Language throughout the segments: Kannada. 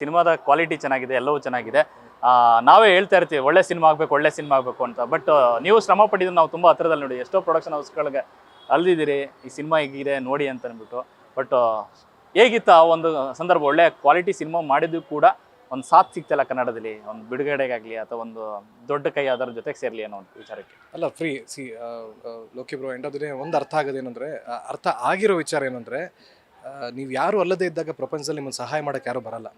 ಸಿನಿಮಾದ ಕ್ವಾಲಿಟಿ ಚೆನ್ನಾಗಿದೆ, ಎಲ್ಲವೂ ಚೆನ್ನಾಗಿದೆ. ನಾವೇ ಹೇಳ್ತಾ ಇರ್ತೀವಿ ಒಳ್ಳೆ ಸಿನಿಮಾ ಆಗಬೇಕು ಅಂತ. ಬಟ್ ನೀವು ಶ್ರಮ ಪಟ್ಟಿದ್ದು ನಾವು ತುಂಬ ಹತ್ರದಲ್ಲಿ ನೋಡಿ, ಎಷ್ಟೋ ಪ್ರೊಡಕ್ಷನ್ ಹೌಸ್ಗಳಿಗೆ ಅಲ್ದಿದ್ದೀರಿ ಈ ಸಿನಿಮಾ ಹೀಗಿದೆ ನೋಡಿ ಅಂತ ಅಂದ್ಬಿಟ್ಟು. ಬಟ್ ಹೇಗಿತ್ತು ಆ ಒಂದು ಸಂದರ್ಭ? ಒಳ್ಳೆ ಕ್ವಾಲಿಟಿ ಸಿನಿಮಾ ಮಾಡಿದ್ದು ಕೂಡ ಒಂದು ಸಾಥ್ ಸಿಗ್ತಿಲ್ಲ ಕನ್ನಡದಲ್ಲಿ, ಒಂದು ಬಿಡುಗಡೆಗಾಗಲಿ ಅಥವಾ ಒಂದು ದೊಡ್ಡ ಕೈ ಅದರ ಜೊತೆಗೆ ಸೇರಲಿ ಅನ್ನೋ ಒಂದು ವಿಚಾರಕ್ಕೆ. ಅಲ್ಲ free Loki bro, end of the day ಒಂದು ಅರ್ಥ ಆಗೋದೇನೆಂದರೆ, ಅರ್ಥ ಆಗಿರೋ ವಿಚಾರ ಏನಂದರೆ, ನೀವು ಯಾರು ಅಲ್ಲದೇ ಇದ್ದಾಗ ಪ್ರಪಂಚದಲ್ಲಿ ನಿಮ್ಮನ್ನು ಸಹಾಯ ಮಾಡೋಕ್ಕೆ ಯಾರೂ ಬರಲ್ಲ.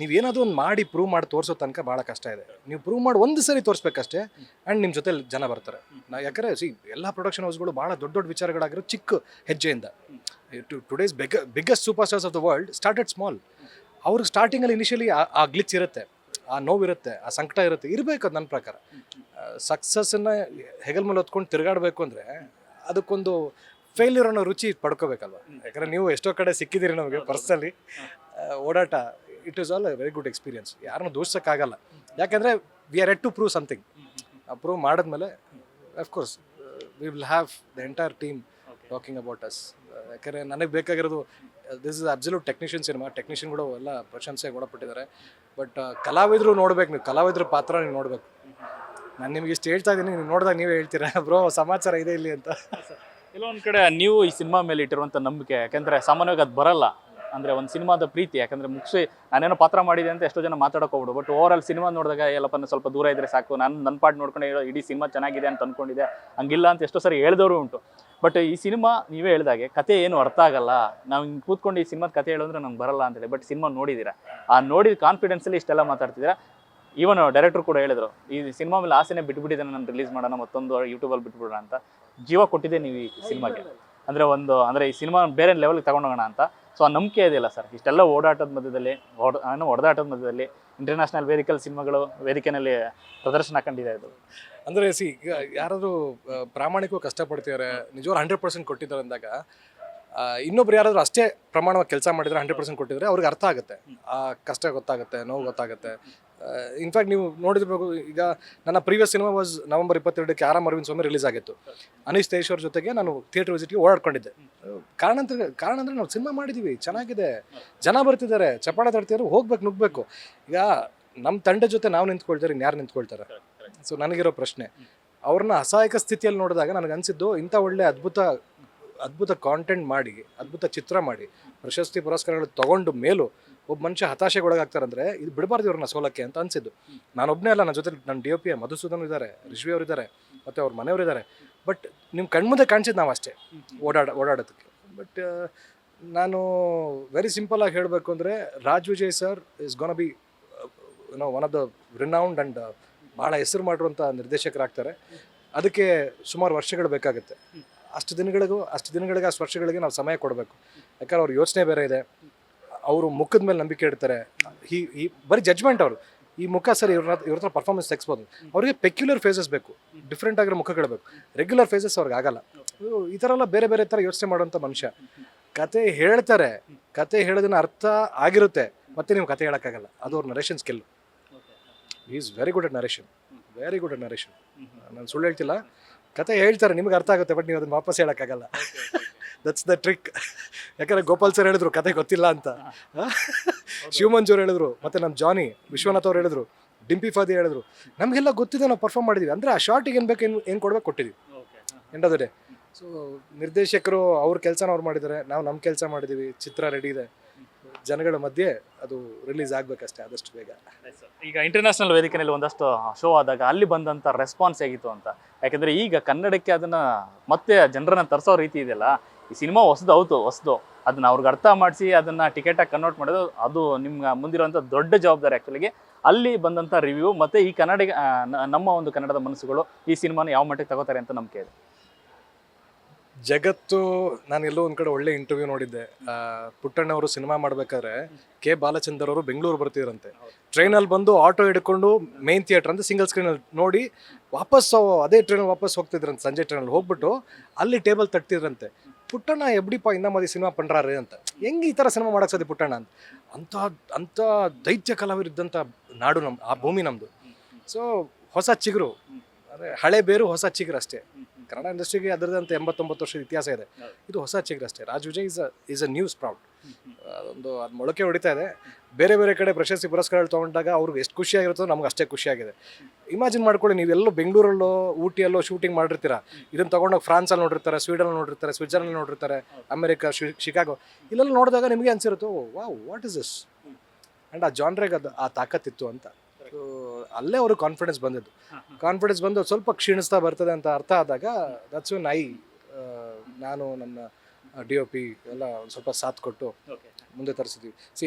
ನೀವೇನಾದರೂ ಒಂದು ಮಾಡಿ ಪ್ರೂವ್ ಮಾಡಿ ತೋರಿಸೋ ತನಕ ಭಾಳ ಕಷ್ಟ ಇದೆ. ನೀವು ಪ್ರೂವ್ ಮಾಡಿ ಒಂದು ಸರಿ ತೋರಿಸ್ಬೇಕಷ್ಟೇ, ಆ್ಯಂಡ್ ನಿಮ್ಮ ಜೊತೆ ಜನ ಬರ್ತಾರೆ. ಯಾಕಂದರೆ ಎಲ್ಲ ಪ್ರೊಡಕ್ಷನ್ ಹೌಸ್ಗಳು ಭಾಳ ದೊಡ್ಡ ದೊಡ್ಡ ವಿಚಾರಗಳಾಗಿರೋ ಚಿಕ್ಕ ಹೆಜ್ಜೆಯಿಂದ. Today's biggest super stars of the world started small. ಅವ್ರಿಗೆ ಸ್ಟಾರ್ಟಿಂಗಲ್ಲಿ ಇನಿಷಿಯಲಿ ಆ ಗ್ಲಿಚ್ ಇರುತ್ತೆ, ಆ ನೋವಿರುತ್ತೆ, ಆ ಸಂಕಟ ಇರುತ್ತೆ, ಇರಬೇಕು. ಅದು ನನ್ನ ಪ್ರಕಾರ ಸಕ್ಸಸ್ಸನ್ನು ಹೆಗಲ್ ಮೇಲೆ ಹೊತ್ಕೊಂಡು ತಿರುಗಾಡಬೇಕು ಅಂದರೆ ಅದಕ್ಕೊಂದು ಫೇಲ್ಯೂರ್ ಅನ್ನೋ ರುಚಿ ಪಡ್ಕೋಬೇಕಲ್ವ. ಯಾಕಂದರೆ ನೀವು ಎಷ್ಟೋ ಕಡೆ ಸಿಕ್ಕಿದ್ದೀರಿ ನಮಗೆ ಪರ್ಸನಲಿ. ಓಡಾಟ it is all a very good experience. ಯಾರನ್ನೂ ದೂಷಿಸೋಕ್ಕಾಗಲ್ಲ, ಯಾಕೆಂದರೆ we are yet to prove something. Prove ಮಾಡಿದ್ಮೇಲೆ of course we will have the entire team talking about us. ಯಾಕಂದರೆ ನನಗೆ ಬೇಕಾಗಿರೋದು this is absolute technician cinema. ಟೆಕ್ನಿಷಿಯನ್ಗಳು ಎಲ್ಲ ಪ್ರಶಂಸೆಗೆ ಒಳಪಟ್ಟಿದ್ದಾರೆ. ಬಟ್ ಕಲಾವಿದರು ನೋಡ್ಬೇಕು, ನೀವು ಕಲಾವಿದ್ರ ಪಾತ್ರ ನೀವು ನೋಡಬೇಕು. ನಾನು ನಿಮ್ಗೆ ಇಷ್ಟು ಹೇಳ್ತಾ ಇದ್ದೀನಿ, ನೀವು ನೋಡಿದಾಗ ನೀವೇ ಹೇಳ್ತೀರಾ ಬ್ರೋ ಸಮಾಚಾರ ಇದೆ ಇಲ್ಲಿ ಅಂತ. ಕೆಲವೊಂದು ಕಡೆ ನೀವು ಈ ಸಿನಿಮಾ ಮೇಲೆ ಇಟ್ಟಿರುವಂಥ ನಂಬಿಕೆ, ಯಾಕೆಂದರೆ ಸಾಮಾನ್ಯವಾಗಿ ಅದು ಬರಲ್ಲ. ಅಂದರೆ ಒಂದು ಸಿನಿಮಾದ ಪ್ರೀತಿ, ಯಾಕಂದರೆ ಮುಗಿಸಿ ನಾನೇನೋ ಪಾತ್ರ ಮಾಡಿದೆ ಅಂತ ಎಷ್ಟೋ ಜನ ಮಾತಾಡೋಕೆ ಹೋಗ್ಬಿಡು. ಬಟ್ ಓವರ್ ಆಲ್ ಸಿನಿಮಾ ನೋಡಿದಾಗ ಎಲ್ಲಪ್ಪ ಸ್ವಲ್ಪ ದೂರ ಇದ್ದರೆ ಸಾಕು, ನನ್ನ ಪಾರ್ಟ್ ನೋಡ್ಕೊಂಡು ಇಡೀ ಸಿನಿಮಾ ಚೆನ್ನಾಗಿದೆ ಅಂತ ಅಂದ್ಕೊಂಡಿದ್ದೆ, ಹಂಗಿಲ್ಲ ಅಂತ ಎಷ್ಟೋ ಸರಿ ಹೇಳಿದವರು ಉಂಟು. ಬಟ್ ಈ ಸಿನಿಮಾ ನೀವೇ ಹೇಳಿದಾಗೆ ಕತೆ ಏನು ಅರ್ಥ ಆಗಲ್ಲ, ನಾವು ಹಿಂಗೆ ಕೂತ್ಕೊಂಡು ಈ ಸಿನಿಮಾದ ಕತೆ ಹೇಳೋದ್ರೆ ನಂಗೆ ಬರಲ್ಲ ಅಂತೇಳಿ. ಬಟ್ ಸಿನಿಮಾ ನೋಡಿದ್ದೀರಾ, ಆ ನೋಡಿದ ಕಾನ್ಫಿಡೆನ್ಸಲ್ಲಿ ಇಷ್ಟೆಲ್ಲ ಮಾತಾಡ್ತಿದ್ದೀರಾ. ಈವನ್ ಡೈರೆಕ್ಟರ್ ಕೂಡ ಹೇಳಿದ್ರು, ಈ ಸಿನಿಮಾ ಮೇಲೆ ಆಸೆನೇ ಬಿಟ್ಬಿಟ್ಟಿದ್ದಾನೆ, ನಾನು ರಿಲೀಸ್ ಮಾಡೋಣ, ಮತ್ತೊಂದು ಯೂಟ್ಯೂಬಲ್ಲಿ ಬಿಟ್ಬಿಡೋಣ ಅಂತ. ಜೀವ ಕೊಟ್ಟಿದ್ದೆ ನೀವು ಈ ಸಿನಿಮಾಗೆ. ಅಂದರೆ ಈ ಸಿನಿಮಾ ಬೇರೆ ಲೆವೆಲ್ಗೆ ತಗೊಂಡೋಗೋಣ ಅಂತ. ಸೊ ಆ ನಂಬಿಕೆ ಇದೆಯಲ್ಲ ಸರ್, ಇಷ್ಟೆಲ್ಲ ಓಡಾಟದ ಮಧ್ಯದಲ್ಲಿ ಹೊಡೆದಾಟದ ಮಧ್ಯದಲ್ಲಿ ಇಂಟರ್ನ್ಯಾಷನಲ್ ಸಿನಿಮಾಗಳು ವೇದಿಕೆಯಲ್ಲಿ ಪ್ರದರ್ಶನ ಕಂಡಿದೆ ಇದು. ಅಂದರೆ ಈಗ ಯಾರಾದರೂ ಪ್ರಾಮಾಣಿಕವಾಗಿ ಕಷ್ಟಪಡ್ತಿದ್ದಾರೆ, ನಿಜವಾಗ್ಲೂ 100% ಕೊಟ್ಟಿದ್ದಾರೆ ಅಂದಾಗ, ಇನ್ನೊಬ್ರು ಯಾರಾದರೂ ಅಷ್ಟೇ ಪ್ರಮಾಣವಾಗಿ ಕೆಲಸ ಮಾಡಿದರೆ 100% ಕೊಟ್ಟಿದ್ರೆ ಅವ್ರಿಗೆ ಅರ್ಥ ಆಗುತ್ತೆ, ಆ ಕಷ್ಟ ಗೊತ್ತಾಗುತ್ತೆ, ನೋವು ಗೊತ್ತಾಗುತ್ತೆ. ಇನ್ಫ್ಯಾಕ್ಟ್ ನೀವು ನೋಡಿರ್ಬೇಕು, ಈಗ ನನ್ನ ಪ್ರೀವಿಯಸ್ ಸಿನಿಮಾ ವಾಸ್ ನವೆಂಬರ್ 22ಕ್ಕೆ ಆರಾಮ್ ಅರವಿಂದ್ ಸ್ವಾಮಿ ರಿಲೀಸ್ ಆಗಿತ್ತು. ಅನೀಶ್ ತೇಜ್ ಜೊತೆಗೆ ನಾನು ಥಿಯೇಟರ್ ವಿಸಿಟ್ಗೆ ಓಡಾಡ್ಕೊಂಡಿದ್ದೆ. ಕಾರಣ ಅಂದರೆ ನಾವು ಸಿನಿಮಾ ಮಾಡಿದ್ದೀವಿ, ಚೆನ್ನಾಗಿದೆ, ಜನ ಬರ್ತಿದ್ದಾರೆ, ಚಪ್ಪಾಳೆ ತಡ್ತಿದ್ದಾರೆ, ಹೋಗ್ಬೇಕು, ನುಗ್ಬೇಕು. ಈಗ ನಮ್ಮ ತಂಡ ಜೊತೆ ನಾವು ನಿಂತ್ಕೊಳ್ತಾರೆ, ಇನ್ಯಾರು ನಿಂತ್ಕೊಳ್ತಾರೆ? ಸೊ ನನಗಿರೋ ಪ್ರಶ್ನೆ, ಅವ್ರನ್ನ ಅಸಹಾಯಕ ಸ್ಥಿತಿಯಲ್ಲಿ ನೋಡಿದಾಗ ನನಗೆ ಅನಿಸಿದ್ದು, ಇಂಥ ಒಳ್ಳೆ ಅದ್ಭುತ ಕಾಂಟೆಂಟ್ ಮಾಡಿ, ಅದ್ಭುತ ಚಿತ್ರ ಮಾಡಿ, ಪ್ರಶಸ್ತಿ ಪುರಸ್ಕಾರಗಳು ತೊಗೊಂಡು ಮೇಲೂ ಒಬ್ಬ ಮನುಷ್ಯ ಹತಾಶೆಗೊಳಗಾಗ್ತಾರಂದರೆ ಇದು ಬಿಡಬಾರ್ದು ಇವ್ರನ್ನ ಸೋಲಕ್ಕೆ ಅಂತ ಅನಿಸಿದ್ದು. ನಾನೊಬ್ಬನೇ ಅಲ್ಲ, ನನ್ನ ಜೊತೆ ನನ್ನ DOP ಮಧುಸೂದನ್ ಇದ್ದಾರೆ, ರಿಶ್ವಿ ಅವರು ಇದ್ದಾರೆ, ಮತ್ತು ಅವ್ರ ಮನೆಯವರು ಇದ್ದಾರೆ. ಬಟ್ ನಿಮ್ಮ ಕಣ್ಮುಂದೆ ಕಾಣಿಸಿದ್ದು ನಾವು ಅಷ್ಟೇ ಓಡಾಡೋದಕ್ಕೆ. ಬಟ್ ನಾನು ವೆರಿ ಸಿಂಪಲಾಗಿ ಹೇಳಬೇಕು ಅಂದರೆ, Raj Vijay sir is gonna be one of the renowned and ಭಾಳ ಹೆಸರು ಮಾಡಿರುವಂಥ ನಿರ್ದೇಶಕರಾಗ್ತಾರೆ. ಅದಕ್ಕೆ ಸುಮಾರು ವರ್ಷಗಳು ಬೇಕಾಗುತ್ತೆ. ಅಷ್ಟು ದಿನಗಳಿಗೆ ಅಷ್ಟು ವರ್ಷಗಳಿಗೆ ನಾವು ಸಮಯ ಕೊಡಬೇಕು. ಯಾಕಂದ್ರೆ ಅವ್ರ ಯೋಚನೆ ಬೇರೆ ಇದೆ, ಅವರು ಮುಖದ ಮೇಲೆ ನಂಬಿಕೆ ಇಡ್ತಾರೆ. ಈ ಬರೀ ಜಡ್ಜ್ಮೆಂಟ್ ಅವರು, ಈ ಮುಖ ಸರಿ ಇವ್ರ ಹತ್ರ ಪರ್ಫಾರ್ಮೆನ್ಸ್ ತೆಗಿಸ್ಬೋದು. ಅವ್ರಿಗೆ ಪೆಕ್ಯುಲರ್ ಫೇಸಸ್ ಬೇಕು, ಡಿಫ್ರೆಂಟ್ ಆಗಿರೋ ಮುಖಗಳು ಬೇಕು, ರೆಗ್ಯುಲರ್ ಫೇಸಸ್ ಅವ್ರಿಗೆ ಆಗಲ್ಲ. ಈ ಥರ ಎಲ್ಲ ಬೇರೆ ಬೇರೆ ಥರ ಯೋಚನೆ ಮಾಡುವಂಥ ಮನುಷ್ಯ. ಕತೆ ಹೇಳ್ತಾರೆ, ಕತೆ ಹೇಳೋದನ್ನ ಅರ್ಥ ಆಗಿರುತ್ತೆ, ಮತ್ತೆ ನೀವು ಕತೆ ಹೇಳೋಕ್ಕಾಗಲ್ಲ. ಅದು ಅವ್ರ narration skill. Is very good at narration. ನಾನು ಸುಳ್ಳು ಹೇಳ್ತಿಲ್ಲ, ಕತೆ ಹೇಳ್ತಾರೆ, ನಿಮ್ಗೆ ಅರ್ಥ ಆಗುತ್ತೆ, ಬಟ್ ನೀವು ಅದನ್ನು ವಾಪಸ್ ಹೇಳೋಕ್ಕಾಗಲ್ಲ. That's the trick. ಯಾಕಂದರೆ ಗೋಪಾಲ್ ಸರ್ ಹೇಳಿದ್ರು ಕತೆ ಗೊತ್ತಿಲ್ಲ ಅಂತ, ಶಿವಮಂಜು ಅವ್ರು ಹೇಳಿದ್ರು, ಮತ್ತು ನಮ್ಮ ಜಾನಿ ವಿಶ್ವನಾಥ್ ಅವ್ರು ಹೇಳಿದ್ರು, ಡಿಂಪಿ ಫಾದಿ ಹೇಳಿದ್ರು. ನಮಗೆಲ್ಲ ಗೊತ್ತಿದೆ, ನಾವು ಪರ್ಫಾರ್ಮ್ ಮಾಡಿದ್ವಿ. ಅಂದರೆ ಆ ಶಾರ್ಟಿಗೆ ಏನು ಬೇಕು, ಏನು ಕೊಡ್ಬೇಕು ಕೊಟ್ಟಿದ್ವಿ. End of the day. So ನಿರ್ದೇಶಕರು ಅವ್ರ ಕೆಲಸನ ಅವ್ರು ಮಾಡಿದ್ದಾರೆ, ನಾವು ನಮ್ಮ ಕೆಲಸ ಮಾಡಿದ್ದೀವಿ, ಚಿತ್ರ ರೆಡಿ ಇದೆ. ಜನಗಳ ಮಧ್ಯೆ ಅದು ರಿಲೀಸ್ ಆಗಬೇಕಷ್ಟೇ, ಆದಷ್ಟು ಬೇಗ. ಈಗ ಇಂಟರ್ನ್ಯಾಷನಲ್ ವೇದಿಕೆಯಲ್ಲಿ ಒಂದಷ್ಟು ಶೋ ಆದಾಗ ಅಲ್ಲಿ ಬಂದಂಥ ರೆಸ್ಪಾನ್ಸ್ ಹೇಗಿತ್ತು ಅಂತ? ಯಾಕೆಂದರೆ ಈಗ ಕನ್ನಡಕ್ಕೆ ಅದನ್ನು ಮತ್ತೆ ಜನರನ್ನ ತರಿಸೋ ರೀತಿ ಇದೆಯಲ್ಲ, ಈ ಸಿನಿಮಾ ಹೊಸದು ಅದನ್ನು ಅವ್ರಿಗೆ ಅರ್ಥ ಮಾಡಿಸಿ ಅದನ್ನು ಟಿಕೆಟಾಗಿ ಕನ್ವರ್ಟ್ ಮಾಡೋದು, ಅದು ನಿಮ್ಗೆ ಮುಂದಿರುವಂಥ ದೊಡ್ಡ ಜವಾಬ್ದಾರಿ. ಆ್ಯಕ್ಚುಲಿಗೆ ಅಲ್ಲಿ ಬಂದಂಥ ರಿವ್ಯೂ ಮತ್ತು ಈ ನಮ್ಮ ಒಂದು ಕನ್ನಡದ ಮನಸ್ಸುಗಳು ಈ ಸಿನಿಮಾನ ಯಾವ ಮಟ್ಟಿಗೆ ತಗೋತಾರೆ ಅಂತ ನಂಬಿಕೆ ಇದೆ. ಜಗತ್ತು, ನಾನು ಎಲ್ಲೋ ಒಂದು ಕಡೆ ಒಳ್ಳೆ ಇಂಟರ್ವ್ಯೂ ನೋಡಿದ್ದೆ. ಪುಟ್ಟಣ್ಣವರು ಸಿನಿಮಾ ಮಾಡಬೇಕಾದ್ರೆ ಕೆ ಬಾಲಚಂದರ್ ಅವರು ಬೆಂಗಳೂರು ಬರ್ತಿದ್ರಂತೆ. ಟ್ರೈನಲ್ಲಿ ಬಂದು ಆಟೋ ಹಿಡ್ಕೊಂಡು ಮೇನ್ ಥಿಯೇಟರ್ ಅಂತ ಸಿಂಗಲ್ ಸ್ಕ್ರೀನಲ್ಲಿ ನೋಡಿ ವಾಪಸ್ ಅದೇ ಟ್ರೈನಲ್ಲಿ ವಾಪಸ್ ಹೋಗ್ತಿದ್ರಂತೆ. ಸಂಜೆ ಟ್ರೈನಲ್ಲಿ ಹೋಗ್ಬಿಟ್ಟು ಅಲ್ಲಿ ಟೇಬಲ್ ತಟ್ತಿದ್ರಂತೆ. ಪುಟ್ಟಣ್ಣ ಎಬ್ಡಿಪ್ಪ ಇಂದ ಮದಿ ಸಿನಿಮಾ ಪಂಡ್ರಾರೆ ಅಂತ, ಹೆಂಗೆ ಈ ಥರ ಸಿನಿಮಾ ಮಾಡಕ್ಕೆ ಸಾಧ್ಯ ಪುಟ್ಟಣ್ಣ ಅಂತ. ಅಂಥ ದೈತ್ಯ ಕಲಾವಿರಿದ್ದಂಥ ನಾಡು ಆ ಭೂಮಿ ನಮ್ಮದು. ಸೊ ಹೊಸ ಚಿಗುರು, ಅಂದರೆ ಹಳೆ ಬೇರು ಹೊಸ ಚಿಗುರು ಅಷ್ಟೇ. ಕನ್ನಡ ಇಂಡಸ್ಟ್ರಿಗೆ ಅದರದಂತೆ 89 ವರ್ಷದ ಇತಿಹಾಸ ಇದೆ. ಇದು ಹೊಸ ಚಿಗುರು ಅಷ್ಟೇ. Raj Vijay is a new sprout. ಅದೊಂದು ಅದು ಮೊಳಕೆ ಹೊಡಿತಾ ಇದೆ. ಬೇರೆ ಬೇರೆ ಕಡೆ ಪ್ರಶಸ್ತಿ ಪುರಸ್ಕಾರಗಳು ತೊಗೊಂಡಾಗ ಅವ್ರಿಗೆ ಎಷ್ಟು ಖುಷಿಯಾಗಿರುತ್ತೋ ನಮ್ಗೆ ಅಷ್ಟೇ ಖುಷಿಯಾಗಿದೆ. ಇಮ್ಯಾಜಿನ್ ಮಾಡ್ಕೊಳ್ಳಿ, ನೀವೆಲ್ಲೋ ಬೆಂಗಳೂರಲ್ಲೋ ಊಟಿಯಲ್ಲೋ ಶೂಟಿಂಗ್ ಮಾಡಿರ್ತೀರಾ, ಇದನ್ನು ತೊಗೊಂಡೋಗಿ ಫ್ರಾನ್ಸಲ್ಲಿ ನೋಡಿರ್ತಾರೆ, ಸ್ವೀಡನ್ ನೋಡಿರ್ತಾರೆ, ಸ್ವಿಟ್ಜರ್ಲೆಂಡ್ ನೋಡಿರ್ತಾರೆ, ಅಮೆರಿಕ, ಶಿಕಾಗೋ, ಇಲ್ಲೆಲ್ಲ ನೋಡಿದಾಗ ನಿಮಗೆ ಅನ್ಸಿರುತ್ತೋ wow what is this. And ಆ ಜಾನ್ರಿಗೆ ಅದು ಆ ತಾಕತ್ತಿತ್ತು ಅಂತ. ಸೊ ಅಲ್ಲೇ ಅವ್ರಿಗೆ ಕಾನ್ಫಿಡೆನ್ಸ್ ಬಂದು ಸ್ವಲ್ಪ ಕ್ಷೀಣಿಸ್ತಾ ಬರ್ತದೆ ಅಂತ ಅರ್ಥ ಆದಾಗ ದಟ್ಸ್ ವೆನ್ ನಾನು ನನ್ನ DOP ಎಲ್ಲ ಒಂದು ಸ್ವಲ್ಪ ಸಾಥ್ ಕೊಟ್ಟು ಮುಂದೆ ತರಿಸಿದ್ವಿ.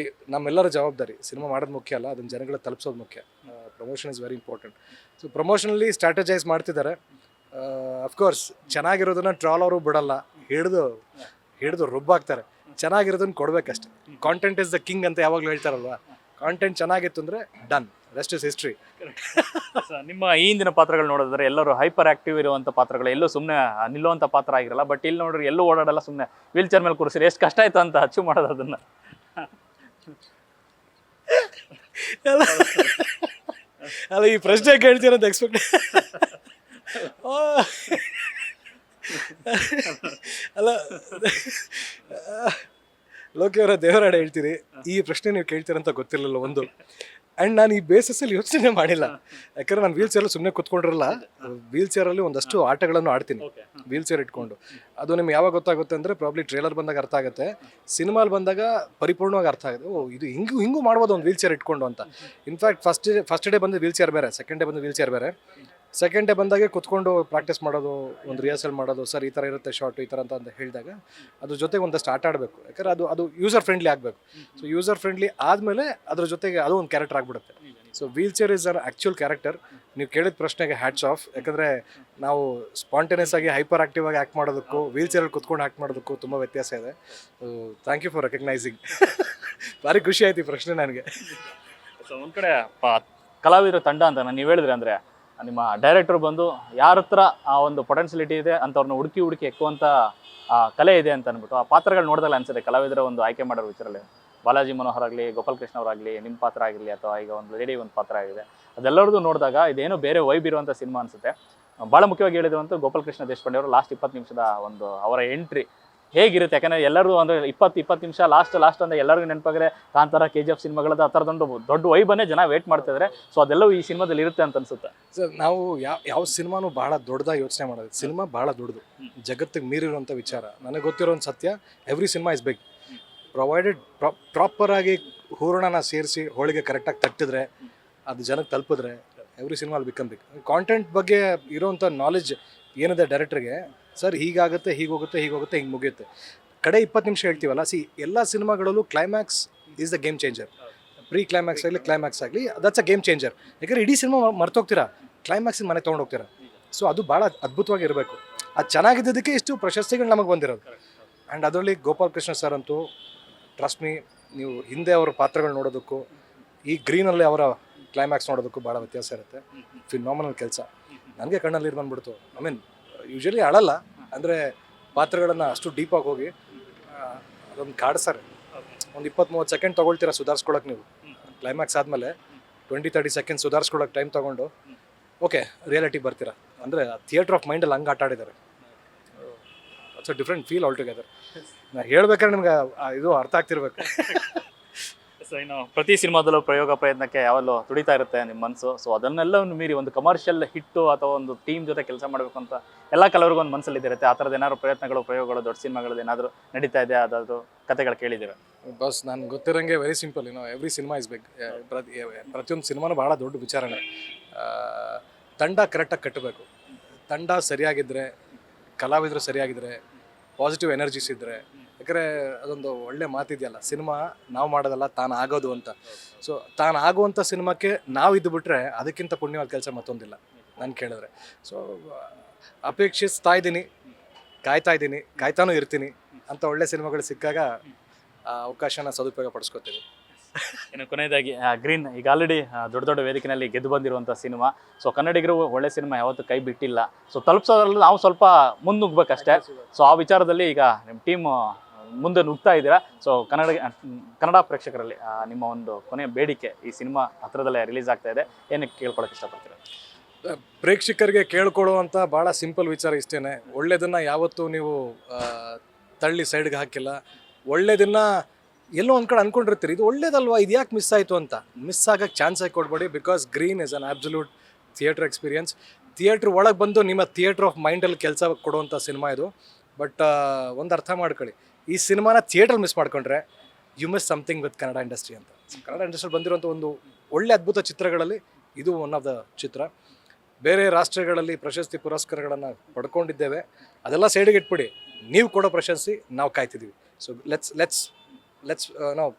ನಮ್ಮೆಲ್ಲರ ಜವಾಬ್ದಾರಿ, ಸಿನಿಮಾ ಮಾಡೋದು ಮುಖ್ಯ ಅಲ್ಲ, ಅದನ್ನು ಜನಗಳಿಗೆ ತಲುಪಿಸೋದು ಮುಖ್ಯ. Promotion is very important. So ಪ್ರಮೋಷನಲ್ಲಿ ಸ್ಟ್ರಾಟಜೈಸ್ ಮಾಡ್ತಿದ್ದಾರೆ. ಅಫ್ಕೋರ್ಸ್ ಚೆನ್ನಾಗಿರೋದನ್ನ ಟ್ರಾಲ್ ಅವರು ಬಿಡಲ್ಲ, ಹಿಡಿದು ರುಬ್ಬಾಕ್ತಾರೆ. ಚೆನ್ನಾಗಿರೋದನ್ನ ಕೊಡ್ಬೇಕಷ್ಟೆ. ಕಾಂಟೆಂಟ್ ಇಸ್ ದ ಕಿಂಗ್ ಅಂತ ಯಾವಾಗಲೂ ಹೇಳ್ತಾರಲ್ವಾ, ಕಾಂಟೆಂಟ್ ಚೆನ್ನಾಗಿತ್ತು ಅಂದರೆ ಡನ್, ರೆಸ್ಟ್ ಇಸ್ ಹಿಸ್ಟ್ರಿ. ನಿಮ್ಮ ಈ ಹಿಂದಿನ ಪಾತ್ರಗಳು ನೋಡಿದ್ರೆ ಎಲ್ಲರೂ ಹೈಪರ್ ಆಕ್ಟಿವ್ ಇರುವಂಥ ಪಾತ್ರಗಳು, ಎಲ್ಲೂ ಸುಮ್ಮನೆ ನಿಲ್ಲುವಂಥ ಪಾತ್ರ ಆಗಿರಲ್ಲ. ಬಟ್ ಇಲ್ಲಿ ನೋಡ್ರಿ ಎಲ್ಲೂ ಓಡಾಡಲ್ಲ, ಸುಮ್ಮನೆ ವೀಲ್ ಚೇರ್ ಮೇಲೆ ಕೂರಿಸಿರಿ. ಎಷ್ಟು ಕಷ್ಟ ಆಯ್ತು ಅಂತ ಅಚೀವ್ ಮಾಡೋದು ಅದನ್ನು. ಅಲ್ಲ, ಈ ಪ್ರಶ್ನೆ ಕೇಳ್ತೀರಂತ ಎಕ್ಸ್ಪೆಕ್ಟ್ ಅಲ್ಲ ಲೋಕಿ ಅವರ ದೇವರಾಡ ಹೇಳ್ತೀರಿ, ಈ ಪ್ರಶ್ನೆ ನೀವು ಕೇಳ್ತೀರಂತ ಗೊತ್ತಿರಲಿಲ್ಲ ಒಂದು. ಆ್ಯಂಡ್ ನಾನು ಈ ಬೇಸಿಸಲ್ಲಿ ಯೋಚನೆ ಮಾಡಿಲ್ಲ, ಯಾಕಂದ್ರೆ ನಾನು ವೀಲ್ ಚೇರಲ್ಲಿ ಸುಮ್ಮನೆ ಕೂತ್ಕೊಂಡಿರಲ್ಲ. ವೀಲ್ ಚೇರಲ್ಲಿ ಒಂದಷ್ಟು ಆಟಗಳನ್ನು ಆಡ್ತೀನಿ ವೀಲ್ ಚೇರ್ ಇಟ್ಕೊಂಡು. ಅದು ನಿಮ್ಗೆ ಯಾವಾಗ ಗೊತ್ತಾಗುತ್ತೆ ಅಂದರೆ ಪ್ರಾಬ್ಲಿ ಟ್ರೇಲರ್ ಬಂದಾಗ ಅರ್ಥ ಆಗುತ್ತೆ, ಸಿನಿಮಾಲ್ ಬಂದಾಗ ಪರಿಪೂರ್ಣವಾಗಿ ಅರ್ಥ ಆಗುತ್ತೆ. ಓ ಇದು ಹಿಂಗೂ ಮಾಡ್ಬೋದು ಒಂದು ವೀಲ್ ಚೇರ್ ಇಟ್ಕೊಂಡು ಅಂತ. ಇನ್ಫ್ಯಾಕ್ಟ್ ಫಸ್ಟ್ ಡೇ ಬಂದು ವೀಲ್ ಚೇರ್ ಬೇರೆ, ಸೆಕೆಂಡ್ ಡೇ ಬಂದು ವೀಲ್ ಚೇರ್ ಬೇರೆ. ಸೆಕೆಂಡ್ ಡೇ ಬಂದಾಗೆ ಕುತ್ಕೊಂಡು ಪ್ರಾಕ್ಟೀಸ್ ಮಾಡೋದು, ಒಂದು ರಿಹರ್ಸಲ್ ಮಾಡೋದು, ಸರ್ ಈ ಥರ ಇರುತ್ತೆ ಶಾರ್ಟು ಈ ಥರ ಅಂತ ಹೇಳಿದಾಗ ಅದ್ರ ಜೊತೆಗೆ ಒಂದಷ್ಟು ಆಟ ಆಡಬೇಕು. ಯಾಕಂದರೆ ಅದು ಯೂಸರ್ ಫ್ರೆಂಡ್ಲಿ ಆಗಬೇಕು. ಸೊ ಯೂಸರ್ ಫ್ರೆಂಡ್ಲಿ ಆದಮೇಲೆ ಅದ್ರ ಜೊತೆಗೆ ಅದು ಒಂದು ಕ್ಯಾರೆಕ್ಟರ್ ಆಗಿಬಿಡುತ್ತೆ. So wheelchair is an actual character. ನೀವು ಕೇಳಿದ ಪ್ರಶ್ನೆಗೆ ಹ್ಯಾಟ್ಸ್ ಆಫ್. ಯಾಕಂದರೆ ನಾವು ಸ್ಪಾಂಟೇನಿಯಸ್ ಆಗಿ ಹೈಪರ್ ಆಕ್ಟಿವ್ ಆಗಿ ಆ್ಯಕ್ಟ್ ಮಾಡೋದಕ್ಕೂ ವೀಲ್ ಚೇರಲ್ಲಿ ಕುತ್ಕೊಂಡು ಆ್ಯಕ್ಟ್ ಮಾಡೋದಕ್ಕೂ ತುಂಬ ವ್ಯತ್ಯಾಸ ಇದೆ. So thank you for recognizing. ಭಾರಿ ಖುಷಿ ಆಯ್ತು ಈ ಪ್ರಶ್ನೆ ನನಗೆ. ಸೊ ಒಂದು ಕಡೆ ಕಲಾವಿದರ ತಂಡ ಅಂತ ನೀವು ಹೇಳಿದ್ರೆ, ಅಂದರೆ ನಿಮ್ಮ ಡೈರೆಕ್ಟರ್ ಬಂದು ಯಾರ ಹತ್ರ ಆ ಒಂದು ಪೊಟೆನ್ಶಿಯಲಿಟಿ ಇದೆ ಅಂಥವ್ರನ್ನ ಹುಡುಕಿ ಎಕ್ಕುವಂಥ ಕಲೆ ಇದೆ ಅಂತ ಅಂದ್ಬಿಟ್ಟು ಆ ಪಾತ್ರಗಳು ನೋಡಿದಾಗ ಅನ್ಸುತ್ತೆ. ಕಲಾವಿದರ ಒಂದು ಆಯ್ಕೆ ಮಾಡೋರ ವಿಚಾರಲ್ಲಿ ಬಾಲಾಜಿ ಮನೋಹರ್ ಆಗಲಿ, ಗೋಪಾಲ್ ಕೃಷ್ಣ ಅವರಾಗಲಿ, ನಿಮ್ಮ ಪಾತ್ರ ಆಗಿರಲಿ, ಅಥವಾ ಈಗ ಒಂದು ಲೇಡಿ ಒಂದು ಪಾತ್ರ ಆಗಿದೆ, ಅದೆಲ್ಲರದ್ದು ನೋಡಿದಾಗ ಇದೇನೋ ಬೇರೆ ವೈಬ್ ಇರುವಂಥ ಸಿನಿಮಾ ಅನಿಸುತ್ತೆ. ಭಾಳ ಮುಖ್ಯವಾಗಿ ಹೇಳಿರುವಂಥ ಗೋಪಾಲ್ ಕೃಷ್ಣ ದೇಶಪಾಂಡೆ ಅವರು ಲಾಸ್ಟ್ 20 ನಿಮಿಷದ ಒಂದು ಅವರ ಎಂಟ್ರಿ ಹೇಗಿರುತ್ತೆ. ಯಾಕಂದರೆ ಎಲ್ಲರೂ ಅಂದರೆ 20 ನಿಮಿಷ ಲಾಸ್ಟ್ ಅಂದರೆ ಎಲ್ಲರಿಗೂ ನೆನಪಾಗಿದೆ ಕಾಂತಾರ, KGF ಸಿನಿಮಾಗಳದ್ದು ಆ ಥರದೊಂದು ದೊಡ್ಡ ವೈಬನ್ನೇ ಜನ ವೇಟ್ ಮಾಡ್ತಿದ್ದಾರೆ. ಸೊ ಅದೆಲ್ಲವೂ ಈ ಸಿನಿಮಾದಲ್ಲಿ ಇರುತ್ತೆ ಅಂತ ಅನ್ಸುತ್ತೆ. ಸರ್ ನಾವು ಯಾವ ಸಿನಿಮಾನು ಭಾಳ ದೊಡ್ಡದಾಗಿ ಯೋಚನೆ ಮಾಡೋದು. ಸಿನಿಮಾ ಭಾಳ ದೊಡ್ಡದು, ಜಗತ್ತಿಗೆ ಮೀರಿರುವಂಥ ವಿಚಾರ. ನನಗೆ ಗೊತ್ತಿರೋ ಒಂದು ಸತ್ಯ, every cinema is big. Provided ಪ್ರಾಪರಾಗಿ ಹೂರಣನ ಸೇರಿಸಿ ಹೋಳಿಗೆ ಕರೆಕ್ಟಾಗಿ ತಟ್ಟಿದ್ರೆ, ಅದು ಜನಕ್ಕೆ ತಲುಪಿದ್ರೆ ಎವ್ರಿ ಸಿನಿಮಾ ಅಲ್ಲಿ ಬಿಕಮ್ ಬಿಗ್. ಕಾಂಟೆಂಟ್ ಬಗ್ಗೆ ಇರೋವಂಥ ನಾಲೆಜ್ ಏನಿದೆ ಡೈರೆಕ್ಟ್ರಿಗೆ, ಸರ್ ಹೀಗಾಗುತ್ತೆ, ಹೀಗೋಗುತ್ತೆ, ಹಿಂಗೆ ಮುಗಿಯುತ್ತೆ. ಕಡೆ 20 ನಿಮಿಷ ಹೇಳ್ತೀವಲ್ಲ, ಎಲ್ಲ ಸಿನಿಮಾಗಳಲ್ಲೂ climax is the game changer. Pre climax ಆಗಲಿ ಕ್ಲೈಮ್ಯಾಕ್ಸ್ ಆಗಲಿ, ದಟ್ಸ್ ಅ ಗೇಮ್ ಚೇಂಜರ್. ಯಾಕಂದರೆ ಇಡೀ ಸಿನಿಮಾ ಮರ್ತೋಗ್ತೀರಾ, ಕ್ಲೈಮ್ಯಾಕ್ಸಿಗೆ ಮನೆ ತೊಗೊಂಡೋಗ್ತೀರಾ. ಸೊ ಅದು ಭಾಳ ಅದ್ಭುತವಾಗಿ ಇರಬೇಕು. ಅದು ಚೆನ್ನಾಗಿದ್ದದಕ್ಕೆ ಇಷ್ಟು ಪ್ರಶಸ್ತಿಗಳು ನಮಗೆ ಬಂದಿರೋದು. ಆ್ಯಂಡ್ ಅದರಲ್ಲಿ ಗೋಪಾಲ್ ಕೃಷ್ಣ ಸರ್ ಅಂತೂ ಟ್ರಸ್ಟ್ ಮೀ, ನೀವು ಹಿಂದೆ ಅವರ ಪಾತ್ರಗಳು ನೋಡೋದಕ್ಕೂ ಈ ಗ್ರೀನಲ್ಲಿ ಅವರ ಕ್ಲೈಮ್ಯಾಕ್ಸ್ ನೋಡೋದಕ್ಕೂ ಭಾಳ ವ್ಯತ್ಯಾಸ ಇರುತ್ತೆ. ಫಿನಾಮಿನಲ್ ಕೆಲಸ. ನನಗೆ ಕಣ್ಣಲ್ಲಿ ನೀರು ಬಂದ್ಬಿಡ್ತು. ಐ ಮೀನ್ ಯೂಶ್ವಲಿ ಅಳಲ್ಲ, ಅಂದರೆ ಪಾತ್ರಗಳನ್ನು ಅಷ್ಟು ಡೀಪಾಗಿ ಹೋಗಿ ಅದೊಂದು ಕಾಡ್ಸರೆ. ಒಂದು 20-30 ಸೆಕೆಂಡ್ ತೊಗೊಳ್ತೀರಾ ಸುಧಾರಿಸ್ಕೊಳಕ್ಕೆ. ನೀವು ಕ್ಲೈಮ್ಯಾಕ್ಸ್ ಆದಮೇಲೆ 20-30 ಸೆಕೆಂಡ್ ಸುಧಾರಿಸ್ಕೊಳಕ್ಕೆ ಟೈಮ್ ತೊಗೊಂಡು ಓಕೆ ರಿಯಾಲಿಟಿಗೆ ಬರ್ತೀರಾ. ಅಂದರೆ ಥಿಯೇಟ್ರ್ ಆಫ್ ಮೈಂಡಲ್ಲಿ ಹಂಗೆ ಆಟ ಆಡಿದ್ದಾರೆ. It's a different feel all together. ನಾನು ಹೇಳ್ಬೇಕಾದ್ರೆ ನಿಮ್ಗೆ ಇದು ಅರ್ಥ ಆಗ್ತಿರ್ಬೇಕು. ಸೊ ಇನ್ನು ಪ್ರತಿ ಸಿನಿಮಾದಲ್ಲೂ ಪ್ರಯತ್ನಕ್ಕೆ ಯಾವಲ್ಲೂ ತುಡಿತಾ ಇರುತ್ತೆ ನಿಮ್ಮ ಮನಸ್ಸು. ಸೊ ಅದನ್ನೆಲ್ಲ ಮೀರಿ ಒಂದು ಕಮರ್ಷಿಯಲ್ ಹಿಟ್ಟು ಅಥವಾ ಒಂದು ಟೀಮ್ ಜೊತೆ ಕೆಲಸ ಮಾಡಬೇಕು ಅಂತ ಎಲ್ಲ ಕಲಾವಿರಿಗೂ ಒಂದು ಮನಸ್ಸಲ್ಲಿ ಇರುತ್ತೆ. ಆ ಥರದ್ದು ಏನಾದ್ರು ಪ್ರಯೋಗಗಳು ದೊಡ್ಡ ಸಿನಿಮಾಗಳು ಏನಾದರೂ ನಡೀತಾ ಇದೆ, ಅದಾದರೂ ಕತೆಗಳು ಕೇಳಿದ್ದೀರಾ? ಬಸ್ ನಾನು ಗೊತ್ತಿರೋಂಗೆ very simple. Every cinema is big. ಪ್ರತಿಯೊಂದು ಸಿನಿಮಾನೂ ಭಾಳ ದೊಡ್ಡ ವಿಚಾರನೇ. ತಂಡ ಕರೆಕ್ಟಾಗಿ ಕಟ್ಟಬೇಕು. ತಂಡ ಸರಿಯಾಗಿದ್ದರೆ, ಕಲಾವಿದರು ಸರಿಯಾಗಿದ್ದರೆ, ಪಾಸಿಟಿವ್ ಎನರ್ಜೀಸ್ ಇದ್ದರೆ. ಯಾಕಂದರೆ ಅದೊಂದು ಒಳ್ಳೆ ಮಾತಿದೆಯಲ್ಲ, ಸಿನಿಮಾ ನಾವು ಮಾಡೋದಲ್ಲ ತಾನು ಆಗೋದು ಅಂತ. ಸೊ ತಾನು ಆಗುವಂಥ ಸಿನಿಮಾಕ್ಕೆ ನಾವು ಇದ್ದು ಬಿಟ್ಟರೆ ಅದಕ್ಕಿಂತ ಪುಣ್ಯವಾದ ಕೆಲಸ ಮತ್ತೊಂದಿಲ್ಲ ನಾನು ಕೇಳಿದ್ರೆ. ಸೊ ಅಪೇಕ್ಷಿಸ್ತಾ ಇದ್ದೀನಿ, ಕಾಯ್ತಾನೂ ಇರ್ತೀನಿ. ಅಂಥ ಒಳ್ಳೆ ಸಿನಿಮಾಗಳು ಸಿಕ್ಕಾಗ ಆ ಅವಕಾಶನ ಸದುಪಯೋಗ ಪಡಿಸ್ಕೊತೀನಿ. ಇನ್ನು ಕೊನೆಯದಾಗಿ ಗ್ರೀನ್ ಈಗ ಆಲ್ರೆಡಿ ದೊಡ್ಡ ವೇದಿಕೆಯಲ್ಲಿ ಗೆದ್ದು ಬಂದಿರುವಂಥ ಸಿನಿಮಾ. ಸೊ ಕನ್ನಡಿಗರು ಒಳ್ಳೆ ಸಿನಿಮಾ ಯಾವತ್ತೂ ಕೈ ಬಿಟ್ಟಿಲ್ಲ. ಸೊ ತಲುಪಿಸೋದ್ರಲ್ಲಿ ನಾವು ಸ್ವಲ್ಪ ಮುನ್ನುಗ್ಬೇಕಷ್ಟೇ. ಸೊ ಆ ವಿಚಾರದಲ್ಲಿ ಈಗ ನಿಮ್ಮ ಟೀಮ್ ಮುಂದೆ ನುಗ್ತಾ ಇದ್ದೀರಾ. ಸೊ ಕನ್ನಡ ಪ್ರೇಕ್ಷಕರಲ್ಲಿ ನಿಮ್ಮ ಒಂದು ಕೊನೆಯ ಬೇಡಿಕೆ, ಈ ಸಿನಿಮಾ ಹತ್ರದಲ್ಲೇ ರಿಲೀಸ್ ಆಗ್ತಾ ಇದೆ, ಏನಕ್ಕೆ ಕೇಳ್ಕೊಳಕ್ಕೆ ಇಷ್ಟಪಡ್ತೀರಾ? ಪ್ರೇಕ್ಷಕರಿಗೆ ಕೇಳ್ಕೊಳ್ಳುವಂಥ ಭಾಳ ಸಿಂಪಲ್ ವಿಚಾರ ಇಷ್ಟೇ, ಒಳ್ಳೆಯದನ್ನು ಯಾವತ್ತೂ ನೀವು ತಳ್ಳಿ ಸೈಡ್ಗೆ ಹಾಕಿಲ್ಲ. ಒಳ್ಳೆಯದನ್ನ ಎಲ್ಲೋ ಒಂದು ಕಡೆ ಅಂದ್ಕೊಂಡಿರ್ತೀರಿ, ಇದು ಒಳ್ಳೇದಲ್ವಾ, ಇದು ಯಾಕೆ ಮಿಸ್ ಆಯಿತು ಅಂತ. ಮಿಸ್ ಆಗೋಕ್ಕೆ ಚಾನ್ಸೇ ಕೊಡಬೇಡಿ. Because green is an absolute theatre experience. Theatre ಒಳಗೆ ಬಂದು ನಿಮ್ಮ ಥಿಯೇಟ್ರ್ ಆಫ್ ಮೈಂಡಲ್ಲಿ ಕೆಲಸ ಕೊಡುವಂಥ ಸಿನಿಮಾ ಇದು. ಬಟ್ ಒಂದು ಅರ್ಥ ಮಾಡ್ಕೊಳ್ಳಿ, ಈ ಸಿನಿಮಾನ ಥಿಯೇಟ್ರಲ್ಲಿ ಮಿಸ್ ಮಾಡ್ಕೊಂಡ್ರೆ you miss something with Kannada industry ಅಂತ. ಕನ್ನಡ ಇಂಡಸ್ಟ್ರಿಯಲ್ಲಿ ಬಂದಿರುವಂಥ ಒಂದು ಒಳ್ಳೆ ಅದ್ಭುತ ಚಿತ್ರಗಳಲ್ಲಿ ಇದು ಒನ್ ಆಫ್ ದ ಚಿತ್ರ. ಬೇರೆ ರಾಷ್ಟ್ರಗಳಲ್ಲಿ ಪ್ರಶಸ್ತಿ ಪುರಸ್ಕಾರಗಳನ್ನು ಪಡ್ಕೊಂಡಿದ್ದೇವೆ, ಅದೆಲ್ಲ ಸೈಡಿಗೆ ಇಟ್ಬಿಡಿ. ನೀವು ಕೊಡೋ ಪ್ರಶಸ್ತಿ ನಾವು ಕಾಯ್ತಿದ್ದೀವಿ. ಸೊ ಲೆಟ್ಸ್ ನಾವು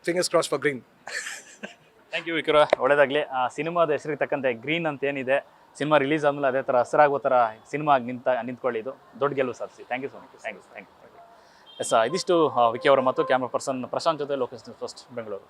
fingers cross for green. Thank you ವಿಕ್ರ, ಒಳ್ಳೇದಾಗಲಿ. ಆ ಸಿನಿಮಾದ ಹೆಸರಿಗೆ ತಕ್ಕಂತೆ ಗ್ರೀನ್ ಅಂತ ಏನಿದೆ, ಸಿನಿಮಾ ರಿಲೀಸ್ ಆದಮೇಲೆ ಅದೇ ಥರ ಹಸಿರಾಗೋ ಥರ ಸಿನಿಮಾ ನಿಂತ್ಕೊಳ್ಳಿ. ಇದು ದೊಡ್ಡ ಗೆಲುವು ಸಾಧಿಸಿ. Thank you so much. Thank you. Yes, ಇದಿಷ್ಟು ವಿಕಿ ಅವರ ಮತ್ತು ಕ್ಯಾಮ್ರಾ ಪರ್ಸನ್ ಪ್ರಶಾಂತ್ ಜೊತೆ ಲೋಕೇಶ್ ನ್ಯೂಸ್ ಫಸ್ಟ್ ಬೆಂಗಳೂರು.